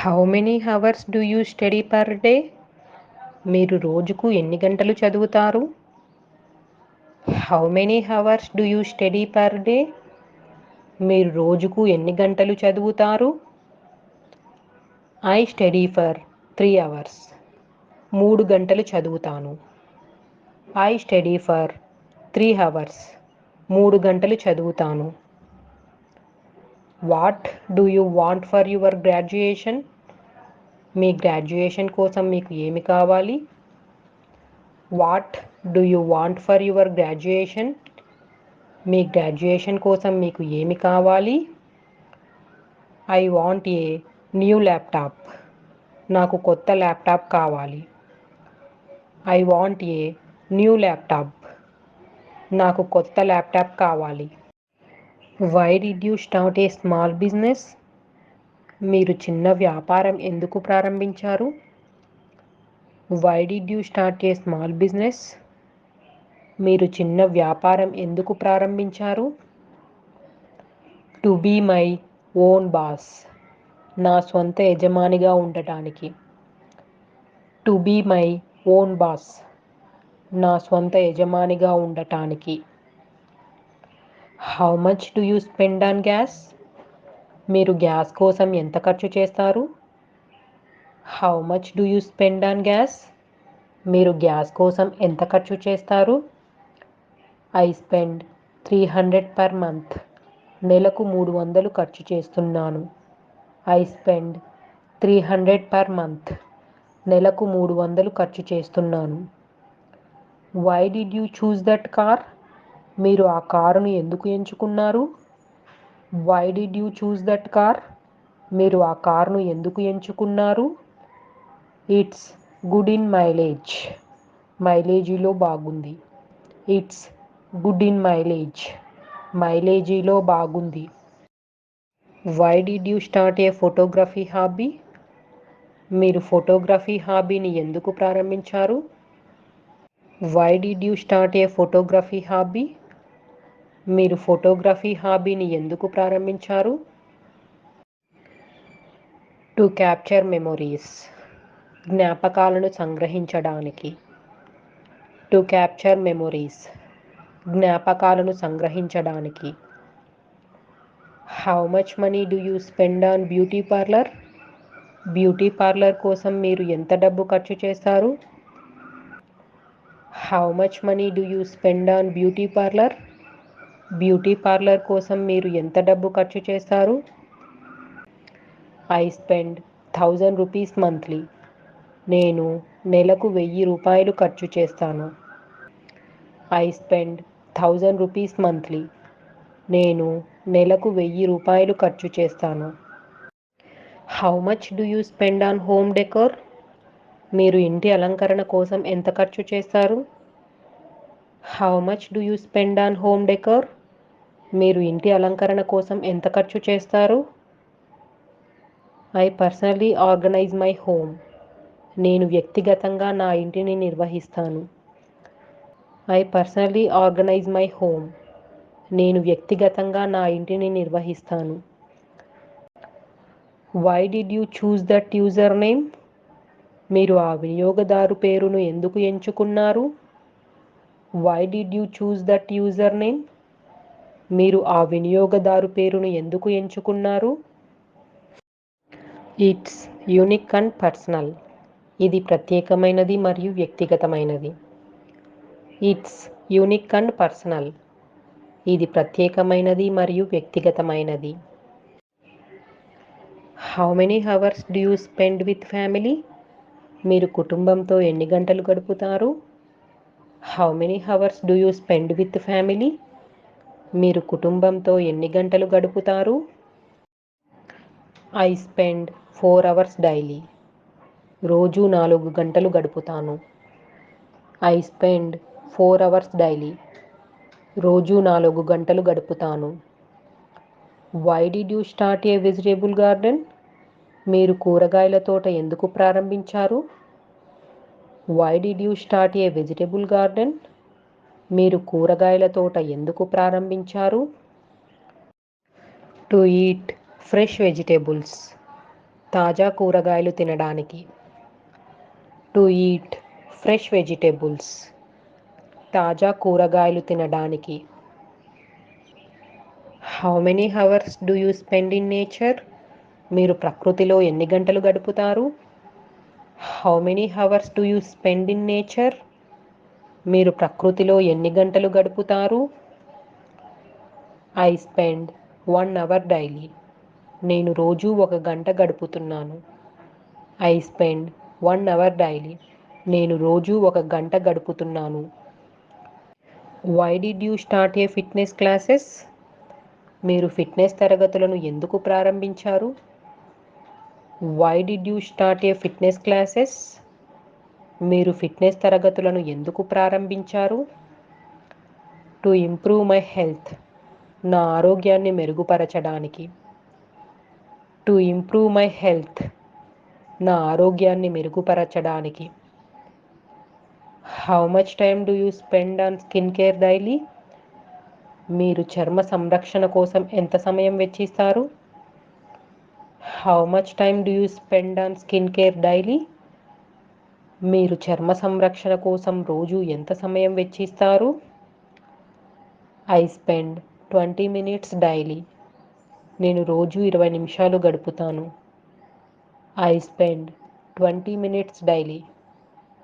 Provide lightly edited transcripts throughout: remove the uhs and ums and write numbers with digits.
How many hours do you study per day? మీరు రోజుకు ఎన్ని గంటలు చదువుతారు? How many hours do you study per day? మీరు రోజుకు ఎన్ని గంటలు చదువుతారు? I study for 3 hours. 3 గంటలు చదువుతాను. I study for 3 hours. 3 గంటలు చదువుతాను. What do you want for your graduation? మీ గ్రాడ్యుయేషన్ కోసం మీకు ఏమి కావాలి? What do you want for your graduation? మీ గ్రాడ్యుయేషన్ కోసం మీకు ఏమి కావాలి? I want a new laptop. నాకు కొత్త ల్యాప్టాప్ కావాలి. I want a new laptop. నాకు కొత్త ల్యాప్టాప్ కావాలి. Why did you start a small business? మీరు చిన్న వ్యాపారం ఎందుకు ప్రారంభించారు? Why did you start a small business? మీరు చిన్న వ్యాపారం ఎందుకు ప్రారంభించారు? To be my own boss. నా స్వంత యజమానిగా ఉండటానికి. To be my own boss. నా స్వంత యజమానిగా ఉండటానికి. How much do you spend on gas? మీరు గ్యాస్ కోసం ఎంత ఖర్చు చేస్తారు? How much do you spend on gas? మీరు గ్యాస్ కోసం ఎంత ఖర్చు చేస్తారు? I spend 300 per month. నెలకు 300 ఖర్చు చేస్తున్నాను. I spend 300 per month. నెలకు 300 ఖర్చు చేస్తున్నాను. Why did you choose that car? మీరు ఆ కారును ఎందుకు ఎంచుకున్నారు? Why did you choose that car? మీరు ఆ కారును ఎందుకు ఎంచుకున్నారు? It's good in mileage. మైలేజీలో బాగుంది. It's good in mileage. మైలేజీలో బాగుంది. Why did you start a photography hobby? మీరు ఫోటోగ్రఫీ హాబీని ఎందుకు ప్రారంభించారు? Why did you start a photography hobby? మీరు ఫోటోగ్రఫీ హాబీని ఎందుకు ప్రారంభించారు? To capture memories. జ్ఞాపకాలను సంగ్రహించడానికి. To capture memories. జ్ఞాపకాలను సంగ్రహించడానికి. How much money do you spend on beauty parlour? Beauty parlour కోసం మీరు ఎంత డబ్బు ఖర్చు చేస్తారు? How much money do you spend on beauty parlour? Beauty parlour కోసం మీరు ఎంత డబ్బు ఖర్చు చేస్తారు? I spend 1000 rupees monthly. నేను నెలకు 1000 రూపాయలు ఖర్చు చేస్తాను. I spend 1000 rupees monthly. నేను నెలకు 1000 రూపాయలు ఖర్చు చేస్తాను. How much do you spend on home decor? మీరు ఇంటి అలంకరణ కోసం ఎంత ఖర్చు చేస్తారు? How much do you spend on home decor? మీరు ఇంటి అలంకరణ కోసం ఎంత ఖర్చు చేస్తారు? I personally organise my home. నేను వ్యక్తిగతంగా నా ఇంటిని నిర్వహిస్తాను. I personally organise my home. నేను వ్యక్తిగతంగా నా ఇంటిని నిర్వహిస్తాను. Why did you choose that user name? మీరు ఆ వినియోగదారు పేరును ఎందుకు ఎంచుకున్నారు? Why did you choose that user name? మీరు ఆ వినియోగదారు పేరును ఎందుకు ఎంచుకున్నారు? It's unique and personal. ఇది ప్రత్యేకమైనది మరియు వ్యక్తిగతమైనది. It's unique and personal. ఇది ప్రత్యేకమైనది మరియు వ్యక్తిగతమైనది. How many hours do you spend with family? మీరు కుటుంబంతో ఎన్ని గంటలు గడుపుతారు? How many hours do you spend with family? మీరు కుటుంబంతో ఎన్ని గంటలు గడుపుతారు? I spend 4 hours daily. రోజు 4 గంటలు గడుపుతాను. I spend 4 hours daily. రోజు 4 గంటలు గడుపుతాను. Why did you start a vegetable garden? మీరు కూరగాయల తోట ఎందుకు ప్రారంభించారు? Why did you start a vegetable garden? మీరు కూరగాయల తోట ఎందుకు ప్రారంభించారు? To eat fresh vegetables. తాజా కూరగాయలు తినడానికి. To eat fresh vegetables. తాజా కూరగాయలు తినడానికి. How many hours do you spend in nature? మీరు ప్రకృతిలో ఎన్ని గంటలు గడుపుతారు? How many hours do you spend in nature? మీరు ప్రకృతిలో ఎన్ని గంటలు గడుపుతారు? I spend 1 hour daily. నేను రోజూ 1 గంట గడుపుతున్నాను. I spend 1 hour daily. నేను రోజూ 1 గంట గడుపుతున్నాను. Why did you start a fitness classes? మీరు ఫిట్నెస్ తరగతులను ఎందుకు ప్రారంభించారు? Why did you start a fitness classes? మీరు ఫిట్నెస్ తరగతులను ఎందుకు ప్రారంభించారు? To improve my health. నా ఆరోగ్యాన్ని మెరుగుపరచడానికి. To improve my health. నా ఆరోగ్యాన్ని మెరుగుపరచడానికి. How much time do you spend on skin care daily? మీరు చర్మ సంరక్షణ కోసం ఎంత సమయం వెచ్చిస్తారు? How much time do you spend on skin care daily? మీరు చర్మ సంరక్షణ కోసం రోజు ఎంత సమయం వెచ్చిస్తారు? I spend 20 minutes daily. నేను రోజు 20 నిమిషాలు గడుపుతాను. I spend 20 minutes daily.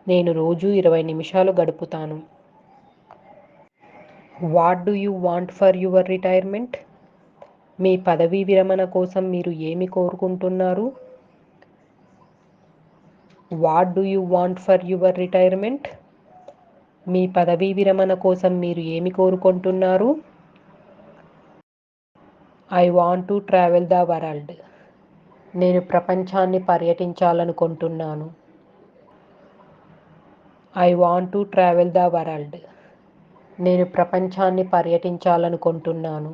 నేను రోజు 20 నిమిషాలు గడుపుతాను. What do you want for your retirement? మీ పదవీ విరమణ కోసం మీరు ఏమి కోరుకుంటున్నారు? What do you want for your retirement? మీ పదవీ విరమణ కోసం మీరు ఏమి కోరుకుంటున్నారు? I want to travel the world. నేను ప్రపంచాన్ని పర్యటించాలనుకుంటున్నాను. I want to travel the world. నేను ప్రపంచాన్ని పర్యటించాలనుకుంటున్నాను.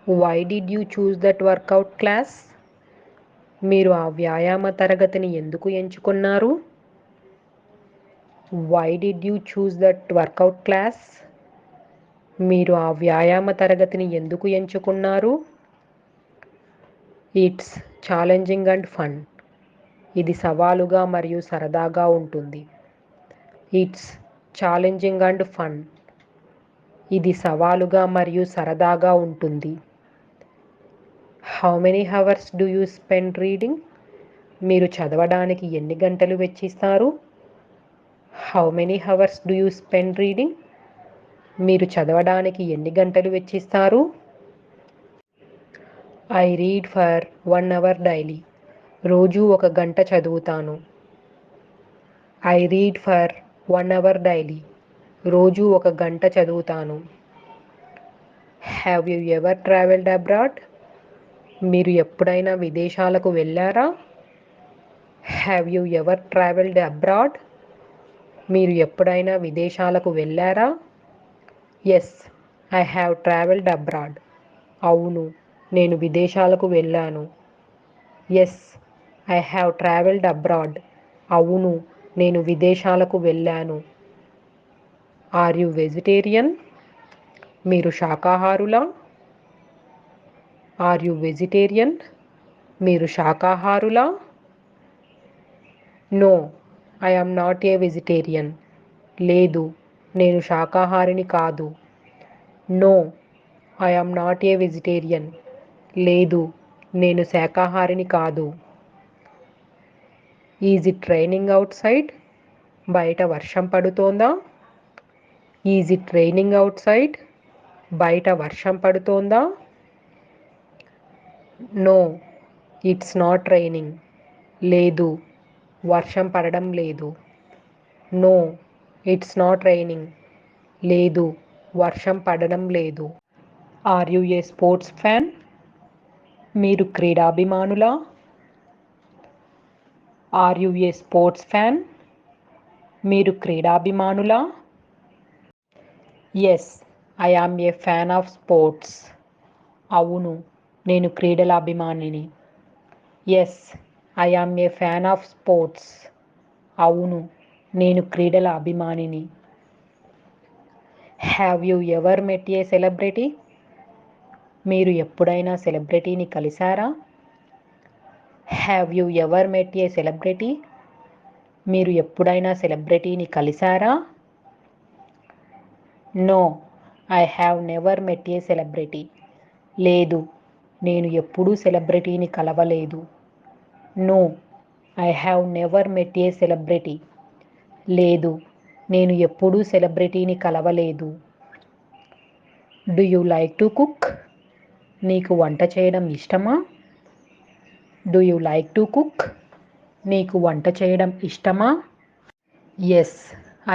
Why did you choose that workout class? మీరు ఆ వ్యాయామ తరగతిని ఎందుకు ఎంచుకున్నారు? Why did you choose that workout class? మీరు ఆ వ్యాయామ తరగతిని ఎందుకు ఎంచుకున్నారు? It's challenging and fun. ఇది సవాలుగా మరియు సరదాగా ఉంటుంది. It's challenging and fun. ఇది సవాలుగా మరియు సరదాగా ఉంటుంది. How many hours do you spend reading? మీరు చదవడానికి ఎన్ని గంటలు వెచ్చిస్తారు? How many hours do you spend reading? మీరు చదవడానికి ఎన్ని గంటలు వెచ్చిస్తారు? I read for 1 hour daily. రోజు 1 గంట చదువుతాను. I read for 1 hour daily. రోజు 1 గంట చదువుతాను. Have you ever travelled abroad? మీరు ఎప్పుడైనా విదేశాలకు వెళ్ళారా? Have you ever travelled abroad? మీరు ఎప్పుడైనా విదేశాలకు వెళ్ళారా? Yes, I have travelled abroad. అవును, నేను విదేశాలకు వెళ్ళాను. Yes, I have travelled abroad. అవును, నేను విదేశాలకు వెళ్ళాను. Are you vegetarian? మీరు శాకాహారులా? Are you vegetarian? మీరు శాకాహారులా? No, I am not a vegetarian. లేదు, నేను శాకాహారిని కాదు. No, I am not a vegetarian. లేదు, నేను శాకాహారిని కాదు. Is it raining outside? బయట వర్షం పడుతోందా? Is it raining outside? బయట వర్షం పడుతోందా? No, it's not raining. లేదు, వర్షం పడడం లేదు. No, it's not raining. లేదు, వర్షం పడడం లేదు. Are you a sports fan? మీరు క్రీడాభిమానులా? Are you a sports fan? మీరు క్రీడాభిమానులా? Yes, I am a fan of sports. అవును, నేను క్రీడల అభిమానిని. Yes, I am a fan of sports. అవును, నేను క్రీడల అభిమానిని. Have you ever met a celebrity? మీరు ఎప్పుడైనా సెలబ్రిటీని కలిశారా? Have you ever met a celebrity? మీరు ఎప్పుడైనా సెలబ్రిటీని కలిశారా? No, I have never met a celebrity. లేదు, నేను ఎప్పుడూ సెలబ్రిటీని కలవలేదు. No, I have never met a celebrity. లేదు, నేను ఎప్పుడూ సెలబ్రిటీని కలవలేదు. Do you like to cook? నీకు వంట చేయడం ఇష్టమా? Do you like to cook? నీకు వంట చేయడం ఇష్టమా? Yes,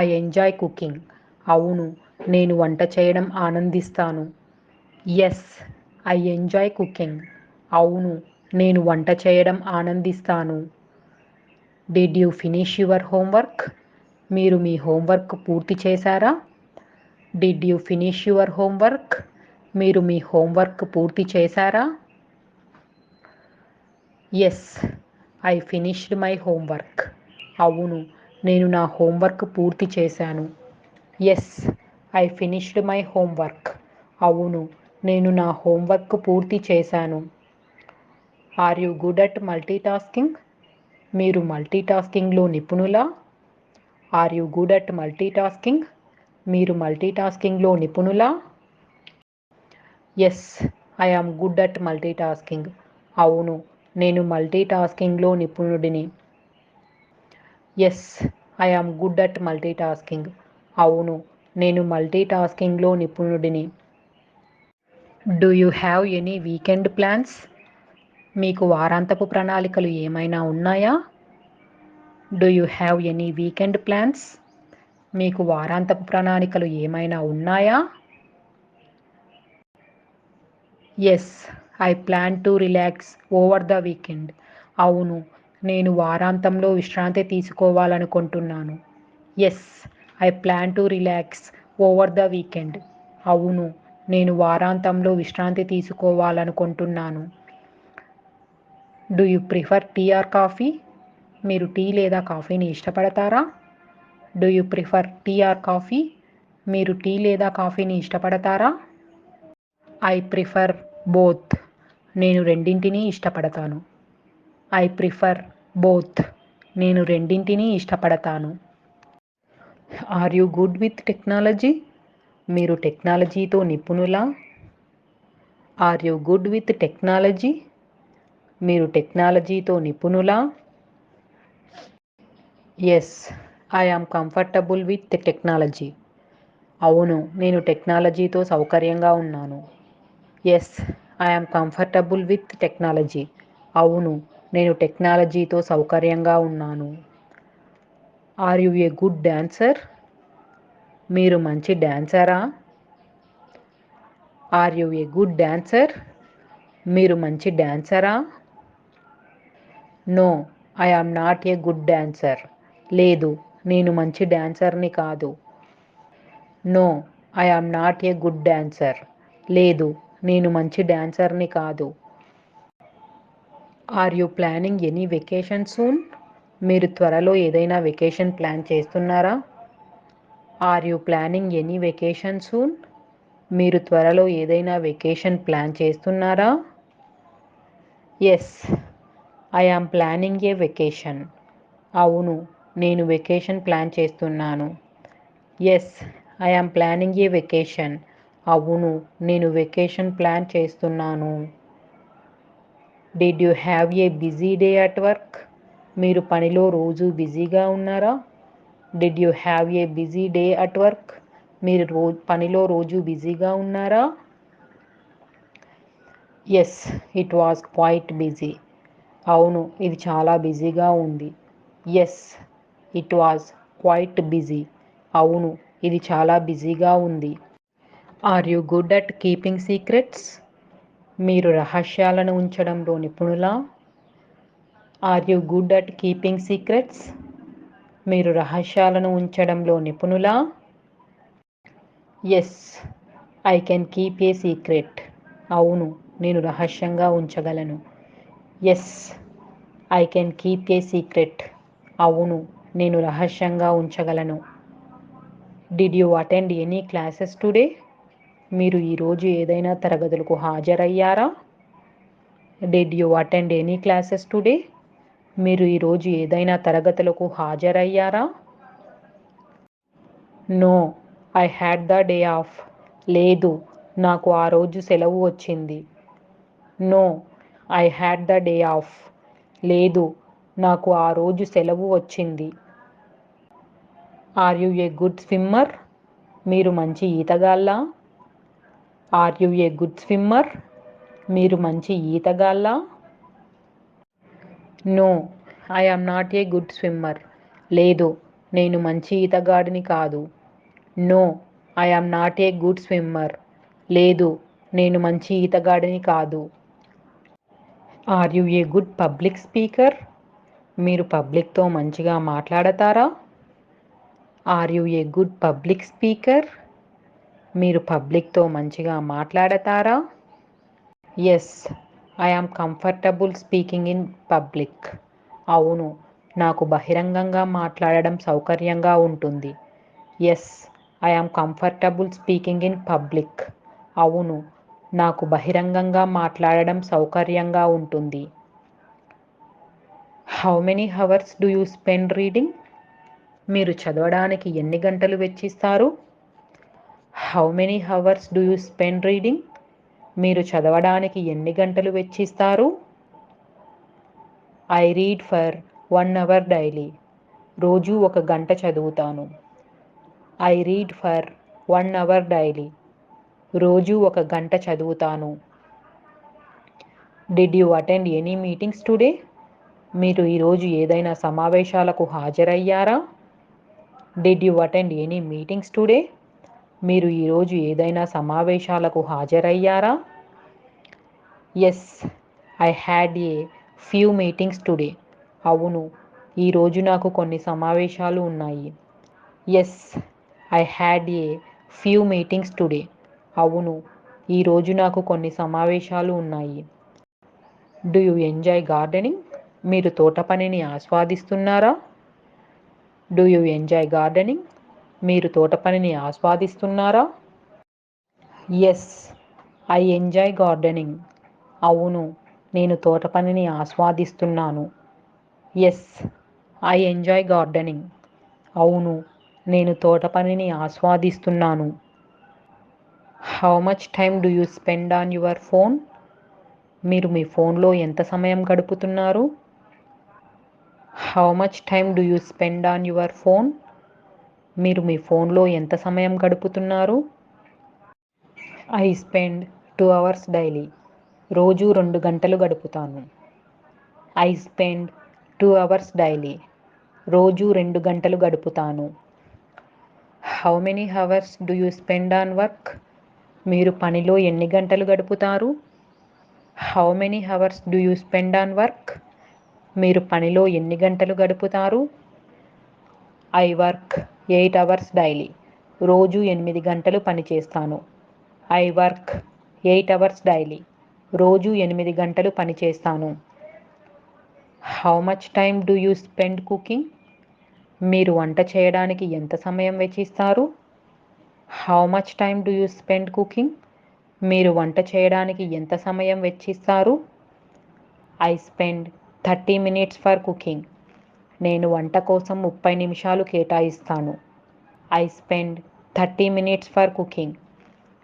I enjoy cooking. అవును, నేను వంట చేయడం ఆనందిస్తాను. Yes, I enjoy cooking. అవును, నేను వంట చేయడం ఆనందిస్తాను. Did you finish your homework? మీరు మీ హోంవర్క్ పూర్తి చేశారా? Did you finish your homework? మీరు మీ హోంవర్క్ పూర్తి చేశారా? Yes, I finished my homework. అవును, నేను నా హోంవర్క్ పూర్తి చేశాను. Yes, I finished my homework. అవును, నేను నా హోంవర్క్ పూర్తి చేశాను. Are you good at multitasking? మీరు మల్టీటాస్కింగ్లో నిపుణులా? Are you good at multitasking? మీరు మల్టీటాస్కింగ్లో నిపుణులా? Yes, I am good at multitasking. అవును, నేను మల్టీటాస్కింగ్లో నిపుణుడిని. Yes, I am good at multitasking. అవును, నేను మల్టీటాస్కింగ్లో నిపుణుడిని. Do you have any weekend plans? మీకు వారాంతపు ప్రణాళికలు ఏమైనా ఉన్నాయా? Do you have any weekend plans? మీకు వారాంతపు ప్రణాళికలు ఏమైనా ఉన్నాయా? Yes, I plan to relax over the weekend. అవును, నేను వారాంతంలో విశ్రాంతి తీసుకోవాలనుకుంటున్నాను. Yes, I plan to relax over the weekend. అవును, నేను వారాంతంలో విశ్రాంతి తీసుకోవాలనుకుంటున్నాను. Do you prefer tea or coffee? మీరు టీ లేదా కాఫీని ఇష్టపడతారా? Do you prefer tea or coffee? మీరు టీ లేదా కాఫీని ఇష్టపడతారా? I prefer both. నేను రెండింటినీ ఇష్టపడతాను. I prefer both. నేను రెండింటినీ ఇష్టపడతాను. Are you good with technology? మీరు టెక్నాలజీతో నిపుణులా? Are you good with technology? మీరు టెక్నాలజీతో నిపుణులా? Yes, I am comfortable with technology. అవును, నేను టెక్నాలజీతో సౌకర్యంగా ఉన్నాను. Yes, I am comfortable with technology. అవును, నేను టెక్నాలజీతో సౌకర్యంగా ఉన్నాను. Are you a good dancer? మీరు మంచి డాన్సరా? Are you a good dancer? మీరు మంచి డాన్సరా? No, I am not a good dancer. లేదు, నేను మంచి డాన్సర్ని కాదు. No, I am not a good dancer. లేదు, నేను మంచి డాన్సర్ని కాదు. Are you planning any vacation soon? మీరు త్వరలో ఏదైనా వెకేషన్ ప్లాన్ చేస్తున్నారా? Are you planning any vacation soon? మీరు త్వరలో ఏదైనా వెకేషన్ ప్లాన్ చేస్తున్నారా? Yes, I am planning a vacation. అవును, నేను వెకేషన్ ప్లాన్ చేస్తున్నాను. Yes, I am planning a vacation. అవును, నేను వెకేషన్ ప్లాన్ చేస్తున్నాను. Did you have a busy day at work? మీరు పనిలో రోజు బిజీగా ఉన్నారా? Did you have a busy day at work? మీరు పనిలో రోజు బిజీగా ఉన్నారా? Yes, it was quite busy. అవును, ఇది చాలా బిజీగా ఉంది. Yes, it was quite busy. అవును, ఇది చాలా బిజీగా ఉంది. Are you good at keeping secrets? మీరు రహస్యాలను ఉంచడంలో నిపుణులా? Are you good at keeping secrets? మీరు రహస్యాలను ఉంచడంలో నిపుణులా? Yes, I can keep a secret. అవును, నేను రహస్యంగా ఉంచగలను. Yes, I can keep a secret. అవును, నేను రహస్యంగా ఉంచగలను. Did you attend any classes today? మీరు ఈరోజు ఏదైనా తరగతులకు హాజరయ్యారా? Did you attend any classes today? మీరు ఈరోజు ఏదైనా తరగతులకు హాజరయ్యారా? No, I had the day off. లేదు, నాకు ఆ రోజు సెలవు వచ్చింది. No, I had the day off. లేదు, నాకు ఆ రోజు సెలవు వచ్చింది. Are you a good swimmer? మీరు మంచి ఈతగాళ్ళా? Are you a good swimmer? మీరు మంచి ఈతగాళ్ళా? No, I am not a good swimmer. లేదు, నేను మంచి ఈతగాడిని కాదు. No, I am not a good swimmer. లేదు, నేను మంచి ఈతగాడిని కాదు. Are you a good public speaker? మీరు పబ్లిక్తో మంచిగా మాట్లాడతారా? Are you a good public speaker? మీరు పబ్లిక్తో మంచిగా మాట్లాడతారా? Yes, I am comfortable speaking in public. అవును, నాకు బహిరంగంగా మాట్లాడడం సౌకర్యంగా ఉంటుంది. Yes, I am comfortable speaking in public. అవును, నాకు బహిరంగంగా మాట్లాడడం సౌకర్యంగా ఉంటుంది. How many hours do you spend reading? మీరు చదవడానికి ఎన్ని గంటలు వెచ్చిస్తారు? How many hours do you spend reading? మీరు చదవడానికి ఎన్ని గంటలు వెచ్చిస్తారు? I read for 1 hour daily. రోజు 1 గంట చదువుతాను. I read for 1 hour daily. రోజు 1 గంట చదువుతాను. Did you attend any meetings today? మీరు ఈరోజు ఏదైనా సమావేశాలకు హాజరయ్యారా? Did you attend any meetings today? మీరు ఈరోజు ఏదైనా సమావేశాలకు హాజరయ్యారా? Yes, I had a few meetings today. అవును, ఈరోజు నాకు కొన్ని సమావేశాలు ఉన్నాయి. Yes, I had a few meetings today. అవును, ఈరోజు నాకు కొన్ని సమావేశాలు ఉన్నాయి. Do you enjoy gardening? మీరు తోట పనిని ఆస్వాదిస్తున్నారా? Do you enjoy gardening? మీరు తోట పనిని ఆస్వాదిస్తున్నారా? Yes, I enjoy gardening. అవును, నేను తోట పనిని ఆస్వాదిస్తున్నాను. Yes, I enjoy gardening. అవును, నేను తోట పనిని ఆస్వాదిస్తున్నాను. How much time do you spend on your phone? మీరు మీ ఫోన్లో ఎంత సమయం గడుపుతున్నారు? How much time do you spend on your phone? మీరు మీ ఫోన్లో ఎంత సమయం గడుపుతున్నారు? I spend 2 hours daily. రోజు 2 గంటలు గడుపుతాను. I spend 2 hours daily. రోజు 2 గంటలు గడుపుతాను. How many hours do you spend on work? మీరు పనిలో ఎన్ని గంటలు గడుపుతారు? How many hours do you spend on work? మీరు పనిలో ఎన్ని గంటలు గడుపుతారు? I work 8 hours daily. రోజు 8 గంటలు పనిచేస్తాను. I work 8 hours daily. రోజు 8 గంటలు పనిచేస్తాను. How much time do you spend cooking? మీరు వంట చేయడానికి ఎంత సమయం వెచ్చిస్తారు? How much time do you spend cooking? మీరు వంట చేయడానికి ఎంత సమయం వెచ్చిస్తారు? I spend 30 minutes for cooking. నేను వంట కోసం 30 నిమిషాలు కేటాయిస్తాను. I spend 30 minutes for cooking.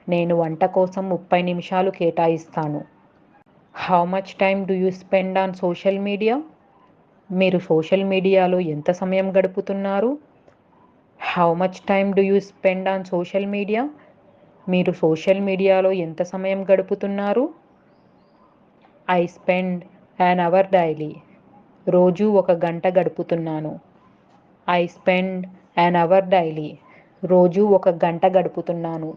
నేను వంట కోసం 30 నిమిషాలు కేటాయిస్తాను. How much time do you spend on social media? మీరు సోషల్ మీడియాలో ఎంత సమయం గడుపుతున్నారు? How much time do you spend on social media? మీరు సోషల్ మీడియాలో ఎంత సమయం గడుపుతున్నారు? I spend an hour daily. రోజు 1 గంట గడుపుతున్నాను. I spend an hour daily. రోజు 1 గంట గడుపుతున్నాను.